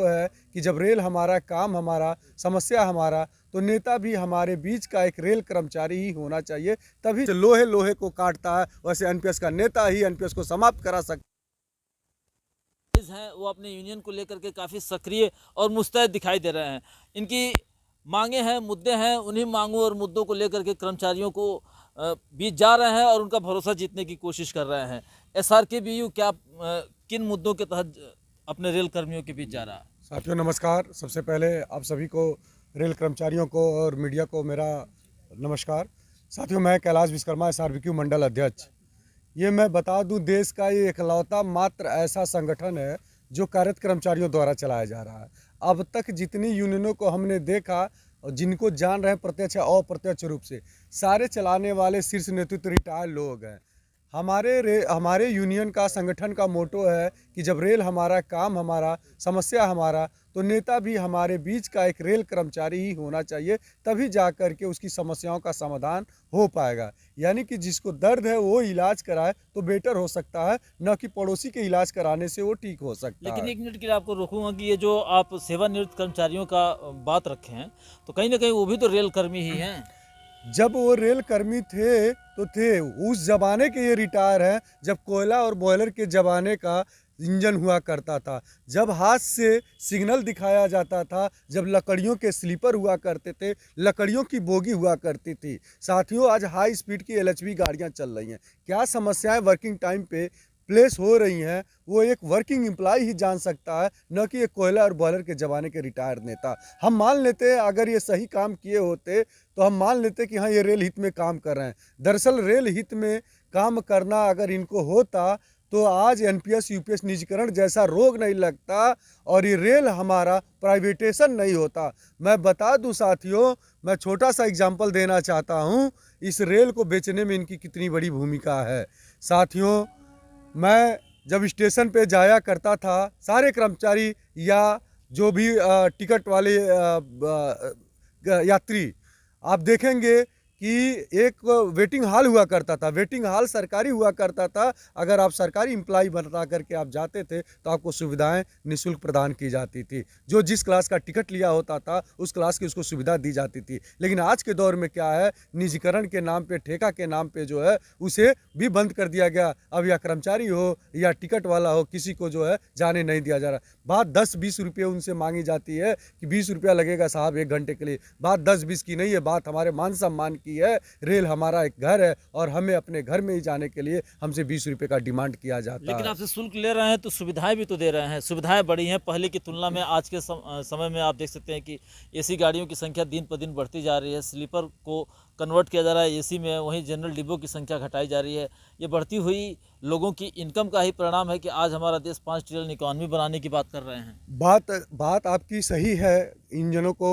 है कि जब रेल हमारा, काम हमारा, समस्या हमारा, तो नेता भी हमारे बीच का एक रेल कर्मचारी ही होना चाहिए। तभी लोहे लोहे को काटता है, वैसे एनपीएस का नेता ही एनपीएस को समाप्त करा सकता हैं वो अपने यूनियन को लेकर के काफ़ी सक्रिय और मुस्तैद दिखाई दे रहे हैं। इनकी मांगे हैं, मुद्दे हैं, उन्हीं मांगों और मुद्दों को लेकर के कर्मचारियों को बीच जा रहे हैं और उनका भरोसा जीतने की कोशिश कर रहे हैं। एसआरकेबीयू क्या किन मुद्दों के तहत अपने रेल कर्मियों के बीच जा रहा है? साथियों नमस्कार। सबसे पहले आप सभी को, रेल कर्मचारियों को और मीडिया को मेरा नमस्कार। साथियों, मैं कैलाश विश्वकर्मा, एसआरबीक्यू मंडल अध्यक्ष। ये मैं बता दूं, देश का ये इकलौता मात्र ऐसा संगठन है जो कार्यरत कर्मचारियों द्वारा चलाया जा रहा है। अब तक जितनी यूनियनों को हमने देखा और जिनको जान रहे हैं प्रत्यक्ष और अप्रत्यक्ष रूप से, सारे चलाने वाले शीर्ष नेतृत्व रिटायर्ड लोग हैं। हमारे यूनियन का, संगठन का मोटो है कि जब रेल हमारा, काम हमारा, समस्या हमारा, तो नेता भी हमारे बीच का एक रेल कर्मचारी ही होना चाहिए। तभी जा कर के उसकी समस्याओं का समाधान हो पाएगा। यानी कि जिसको दर्द है वो इलाज कराए तो बेटर हो सकता है, न कि पड़ोसी के इलाज कराने से वो ठीक हो सकता है। लेकिन एक मिनट के लिए आपको रोकूंगा कि ये जो आप सेवानिवृत्त कर्मचारियों का बात रखे हैं, तो कहीं ना कहीं वो भी तो रेल कर्मी ही हैं। जब वो रेल कर्मी थे तो थे, उस जमाने के ये रिटायर हैं जब कोयला और बॉयलर के जमाने का इंजन हुआ करता था, जब हाथ से सिग्नल दिखाया जाता था, जब लकड़ियों के स्लीपर हुआ करते थे, लकड़ियों की बोगी हुआ करती थी। साथियों, आज हाई स्पीड की एलएचबी गाड़ियां चल रही हैं। क्या समस्याएं वर्किंग टाइम पे प्लेस हो रही हैं, वो एक वर्किंग एम्प्लॉय ही जान सकता है, न कि एक कोयला और बॉयलर के ज़माने के रिटायर्ड नेता। हम मान लेते हैं अगर ये सही काम किए होते तो हम मान लेते कि हाँ, ये रेल हित में काम कर रहे हैं। दरअसल रेल हित में काम करना अगर इनको होता तो आज एनपीएस यूपीएस निजीकरण जैसा रोग नहीं लगता और ये रेल हमारा प्राइवेटेशन नहीं होता। मैं बता दूं साथियों, मैं छोटा सा एग्जाम्पल देना चाहता हूं, इस रेल को बेचने में इनकी कितनी बड़ी भूमिका है। साथियों, मैं जब स्टेशन पे जाया करता था, सारे कर्मचारी या जो भी टिकट वाले यात्री, आप देखेंगे कि एक वेटिंग हॉल हुआ करता था। वेटिंग हॉल सरकारी हुआ करता था। अगर आप सरकारी एम्प्लॉय बता करके आप जाते थे तो आपको सुविधाएं निःशुल्क प्रदान की जाती थी। जो जिस क्लास का टिकट लिया होता था उस क्लास की उसको सुविधा दी जाती थी। लेकिन आज के दौर में क्या है, निजीकरण के नाम पे, ठेका के नाम पे जो है उसे भी बंद कर दिया गया। अब या कर्मचारी हो या टिकट वाला हो, किसी को जो है जाने नहीं दिया जा रहा। बात 10-20 रुपये उनसे मांगी जाती है कि 20 रुपया लगेगा साहब 1 घंटे के लिए। बात 10-20 की नहीं है, बात हमारे मान सम्मान की है। रेल हमारा एक घर है और हमें अपने घर में ही जाने के लिए हमसे 20 रुपये का डिमांड किया जाता है। लेकिन आपसे शुल्क ले रहे हैं तो सुविधाएं भी तो दे रहे हैं। सुविधाएं बढ़ी हैं पहले की तुलना में। आज के समय में आप देख सकते हैं कि एसी गाड़ियों की संख्या दिन पर दिन बढ़ती जा रही है, स्लीपर को कन्वर्ट किया जा रहा है एसी में, वहीं जनरल डिब्बों की संख्या घटाई जा रही है। ये बढ़ती हुई लोगों की इनकम का ही परिणाम है कि आज हमारा देश 5 ट्रिलियन इकॉनमी बनाने की बात कर रहे हैं। बात आपकी सही है। इंजनों को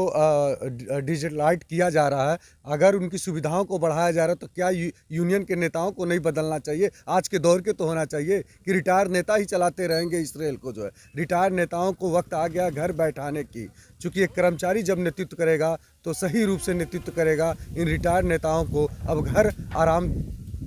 डिजिटलाइज किया जा रहा है। अगर उनकी सुविधाओं को बढ़ाया जा रहा है तो क्या यूनियन के नेताओं को नहीं बदलना चाहिए? आज के दौर के तो होना चाहिए कि रिटायर नेता ही चलाते रहेंगे इस रेल को। जो है, रिटायर नेताओं को वक्त आ गया घर बैठाने की। चूँकि एक कर्मचारी जब नेतृत्व करेगा तो सही रूप से नेतृत्व करेगा। इन रिटायर नेताओं को अब घर आराम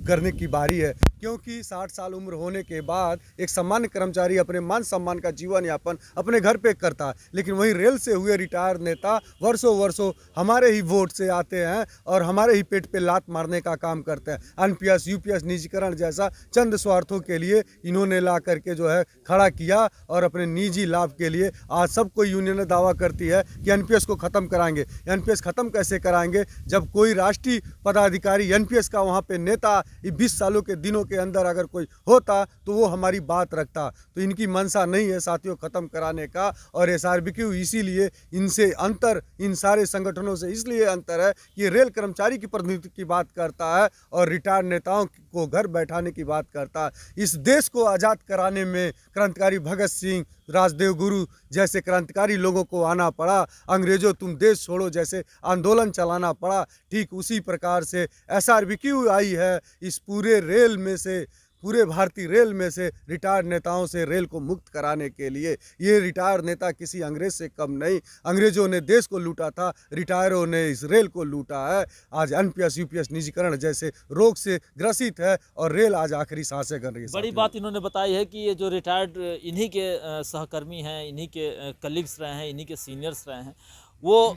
करने की बारी है, क्योंकि 60 साल उम्र होने के बाद एक सामान्य कर्मचारी अपने मान सम्मान का जीवन यापन अपने घर पे करता है। लेकिन वही रेल से हुए रिटायर नेता वर्षों हमारे ही वोट से आते हैं और हमारे ही पेट पे लात मारने का काम करते हैं। एनपीएस यूपीएस निजीकरण जैसा चंद स्वार्थों के लिए इन्होंने ला करके जो है खड़ा किया और अपने निजी लाभ के लिए आज सबको यूनियन दावा करती है कि एनपीएस को ख़त्म कराएंगे। एनपीएस ख़त्म कैसे कराएंगे जब कोई राष्ट्रीय पदाधिकारी एनपीएस का वहाँ पे नेता 20 सालों के दिनों के अंदर अगर कोई होता तो वो हमारी बात रखता। तो इनकी मंशा नहीं है साथियों ख़त्म कराने का। और एसआरबीक्यू इसीलिए इनसे अंतर, इन सारे संगठनों से इसलिए अंतर है कि ये रेल कर्मचारी की प्रतिनिधित्व की बात करता है और रिटायर नेताओं को घर बैठाने की बात करता है। इस देश को आज़ाद कराने में क्रांतिकारी भगत सिंह, राजदेव गुरु जैसे क्रांतिकारी लोगों को आना पड़ा। अंग्रेजों तुम देश छोड़ो जैसे आंदोलन चलाना पड़ा। ठीक उसी प्रकार से एसआरबीक्यू आई है इस पूरे रेल में से, पूरे भारतीय रेल में से रिटायर्ड नेताओं से रेल को मुक्त कराने के लिए। ये रिटायर्ड नेता किसी अंग्रेज से कम नहीं। अंग्रेजों ने देश को लूटा था, रिटायरों ने इस रेल को लूटा है। आज एनपीएस यूपीएस निजीकरण जैसे रोग से ग्रसित है और रेल आज आखिरी सांसें कर रही है। बड़ी बात इन्होंने बताई है कि ये जो रिटायर्ड इन्हीं के सहकर्मी हैं, इन्हीं के कलीग्स रहे हैं, इन्हीं के सीनियर्स रहे हैं, वो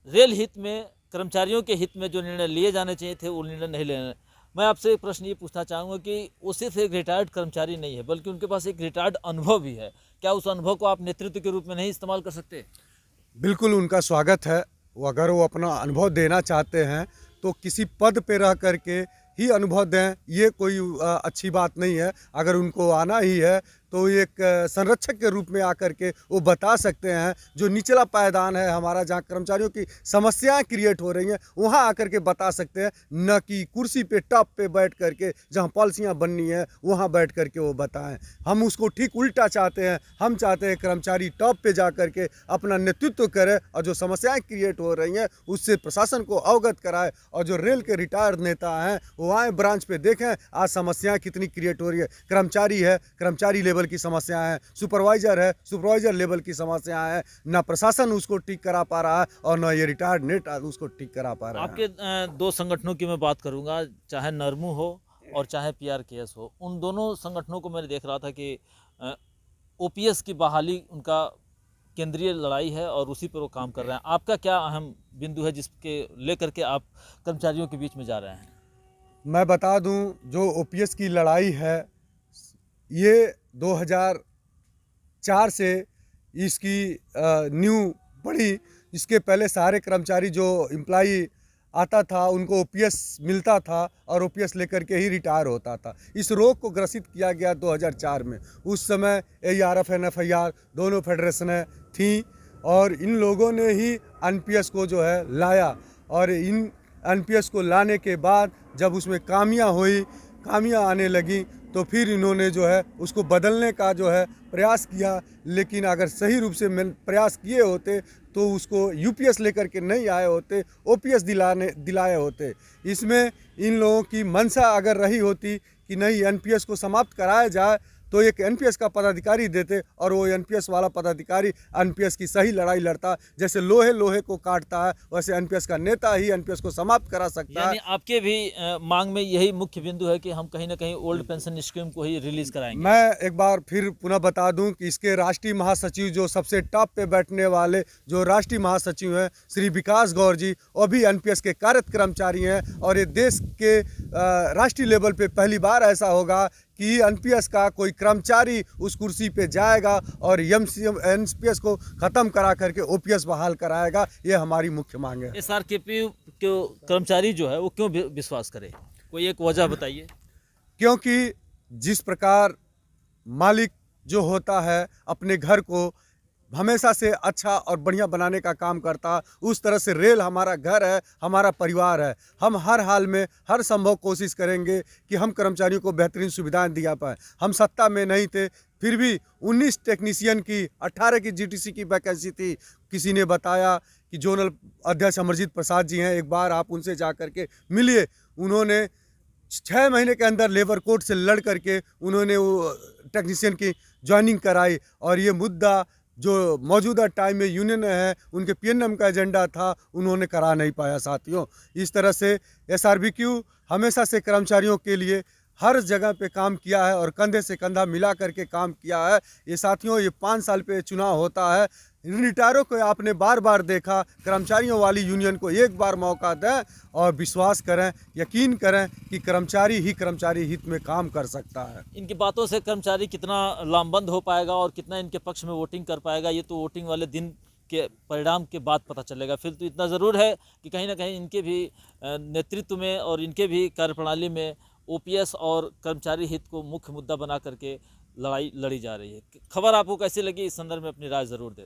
रेल हित में, कर्मचारियों के हित में जो निर्णय लिए जाने चाहिए थे वो निर्णय नहीं लेने। मैं आपसे एक प्रश्न ये पूछना चाहूँगा कि वो सिर्फ एक रिटायर्ड कर्मचारी नहीं है, बल्कि उनके पास एक रिटायर्ड अनुभव भी है। क्या उस अनुभव को आप नेतृत्व के रूप में नहीं इस्तेमाल कर सकते? बिल्कुल उनका स्वागत है। अगर वो अपना अनुभव देना चाहते हैं तो किसी पद पे रह करके ही अनुभव दें, ये कोई अच्छी बात नहीं है। अगर उनको आना ही है तो एक संरक्षक के रूप में आकर के वो बता सकते हैं, जो निचला पायदान है हमारा, जहाँ कर्मचारियों की समस्याएं क्रिएट हो रही हैं, वहाँ आकर के बता सकते हैं, न कि कुर्सी पे टॉप पे बैठ करके जहाँ पॉलिसियाँ बननी है वहाँ बैठ करके वो बताएं। हम उसको ठीक उल्टा चाहते हैं। हम चाहते हैं कर्मचारी टॉप पे जा करके अपना नेतृत्व करे और जो समस्याएं क्रिएट हो रही हैं उससे प्रशासन को अवगत कराए, और जो रेल के रिटायर्ड नेता हैं वो आए ब्रांच पे देखें आज समस्याएं कितनी क्रिएट हो रही है। कर्मचारी है, कर्मचारी लेवल की समस्या है, सुपरवाइजर है, सुपरवाइजर लेवल की समस्या है। ना प्रशासन उसको ठीक करा पा रहा है और ना ये रिटायर्ड नेता उसको ठीक करा पा रहा है। आपके दो संगठनों की मैं बात करूंगा, चाहे नरमू हो और चाहे पीआरकेएस हो। उन दोनों संगठनों को मैंने देख रहा था कि ओपीएस की बहाली उनका केंद्रीय लड़ाई है और उसी पर वो काम कर रहे हैं। आपका क्या अहम बिंदु है जिसके लेकर के आप कर्मचारियों के बीच में जा रहे हैं? मैं बता दूं, जो ओपीएस की लड़ाई है ये 2004 से इसकी न्यू बढ़ी। इसके पहले सारे कर्मचारी जो एम्प्लॉई आता था उनको ओपीएस मिलता था और ओपीएस लेकर के ही रिटायर होता था। इस रोग को ग्रसित किया गया 2004 में। उस समय एआरएफ एनएफआईआर दोनों फेडरेशनें थीं और इन लोगों ने ही एनपीएस को जो है लाया, और इन एनपीएस को लाने के बाद जब उसमें खामियां आने लगी तो फिर इन्होंने जो है उसको बदलने का जो है प्रयास किया। लेकिन अगर सही रूप से प्रयास किए होते तो उसको यूपीएस लेकर के नहीं आए होते, ओपीएस दिलाए होते। इसमें इन लोगों की मंशा अगर रही होती कि नहीं एनपीएस को समाप्त कराया जाए तो एक एनपीएस का पदाधिकारी देते और वो एनपीएस वाला पदाधिकारी एनपीएस की सही लड़ाई लड़ता। जैसे लोहे को काटता है वैसे एनपीएस का नेता ही एनपीएस को समाप्त करा सकता है। आपके भी मांग में यही मुख्य बिंदु है कि हम कहीं ना कहीं ओल्ड पेंशन स्कीम को ही रिलीज कराएंगे। मैं एक बार फिर पुनः बता दूं कि इसके राष्ट्रीय महासचिव जो सबसे टॉप पे बैठने वाले जो राष्ट्रीय महासचिव हैं श्री विकास गौर जी, वो भी एनपीएस के कार्यरत कर्मचारी हैं। और ये देश के राष्ट्रीय लेवल पे पहली बार ऐसा होगा कि एनपीएस का कोई कर्मचारी उस कुर्सी पे जाएगा और एनपीएस को ख़त्म करा करके ओपीएस बहाल कराएगा। ये हमारी मुख्य मांग है। एसआरकेपी के कर्मचारी जो है वो क्यों विश्वास करे, कोई एक वजह बताइए। क्योंकि जिस प्रकार मालिक जो होता है अपने घर को हमेशा से अच्छा और बढ़िया बनाने का काम करता, उस तरह से रेल हमारा घर है, हमारा परिवार है। हम हर हाल में हर संभव कोशिश करेंगे कि हम कर्मचारियों को बेहतरीन सुविधाएं दिया पाएँ। हम सत्ता में नहीं थे फिर भी 19 टेक्नीशियन की 18 की जीटीसी की वैकेंसी थी। किसी ने बताया कि जोनल अध्यक्ष अमरजीत प्रसाद जी हैं, एक बार आप उनसे जा कर के मिलिए। उन्होंने 6 महीने के अंदर लेबर कोर्ट से लड़ करके उन्होंने वो टेक्नीशियन की ज्वाइनिंग कराई। और ये मुद्दा जो मौजूदा टाइम में यूनियन है उनके पीएनएम का एजेंडा था, उन्होंने करा नहीं पाया। साथियों, इस तरह से एसआरबीक्यू हमेशा से कर्मचारियों के लिए हर जगह पे काम किया है और कंधे से कंधा मिला करके काम किया है। ये साथियों, ये 5 साल पे चुनाव होता है। रिटायरों को आपने बार बार देखा, कर्मचारियों वाली यूनियन को एक बार मौका दें और विश्वास करें, यकीन करें कि कर्मचारी ही कर्मचारी हित में काम कर सकता है। इनकी बातों से कर्मचारी कितना लामबंद हो पाएगा और कितना इनके पक्ष में वोटिंग कर पाएगा, ये तो वोटिंग वाले दिन के परिणाम के बाद पता चलेगा। फिर तो इतना ज़रूर है कि कहीं ना कहीं इनके भी नेतृत्व में और इनके भी कार्यप्रणाली में ओपीएस और कर्मचारी हित को मुख्य मुद्दा बना करके लड़ाई लड़ी जा रही है। खबर आपको कैसी लगी, इस संदर्भ में अपनी राय ज़रूर दें।